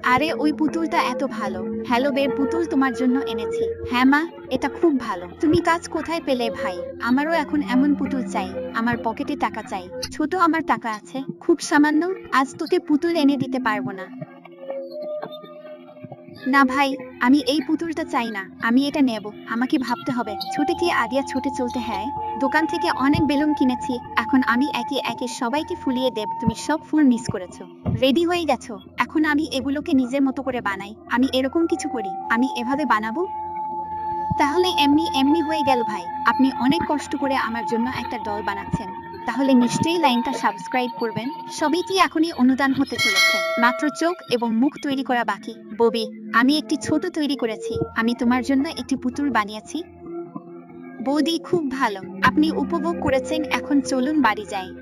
আরে ওই পুতুলটা এত ভালো। হ্যালো বের পুতুল তোমার জন্য এনেছি। হ্যাঁ মা, এটা খুব ভালো। তুমি কাজ কোথায় পেলে ভাই? আমারও এখন এমন পুতুল চাই। আমার পকেটে টাকা চাই। ছোট আমার টাকা আছে, খুব সামান্য। আজ তোকে পুতুল এনে দিতে পারবো না। না ভাই, আমি এই পুতুলটা চাই না। আমি এটা নেব। আমাকে ভাবতে হবে। ছুটে গিয়ে আদিয়া ছুটে চলতে। হ্যাঁ, দোকান থেকে অনেক বেলুন কিনেছি। এখন আমি একে একে সবাইকে ফুলিয়ে দেব। তুমি সব ফুল মিস করেছো। রেডি হয়ে গেছো? এখন আমি এগুলোকে নিজের মতো করে বানাই। আমি এরকম কিছু করি। আমি এভাবে বানাবো। তাহলে এমনি এমনি হয়ে গেল ভাই। আপনি অনেক কষ্ট করে আমার জন্য একটা দল বানাচ্ছেন। তাহলে নিশ্চয়ই লাইনটা সাবস্ক্রাইব করবেন। সবই কি এখনই অনুদান হতে চলেছে? মাত্র চোখ এবং মুখ তৈরি করা বাকি। ববি, আমি একটি ছোট তৈরি করেছি। আমি তোমার জন্য একটি পুতুল বানিয়েছি। বৌদি খুব ভালো। আপনি উপভোগ করেছেন, এখন চলুন বাড়ি যাই।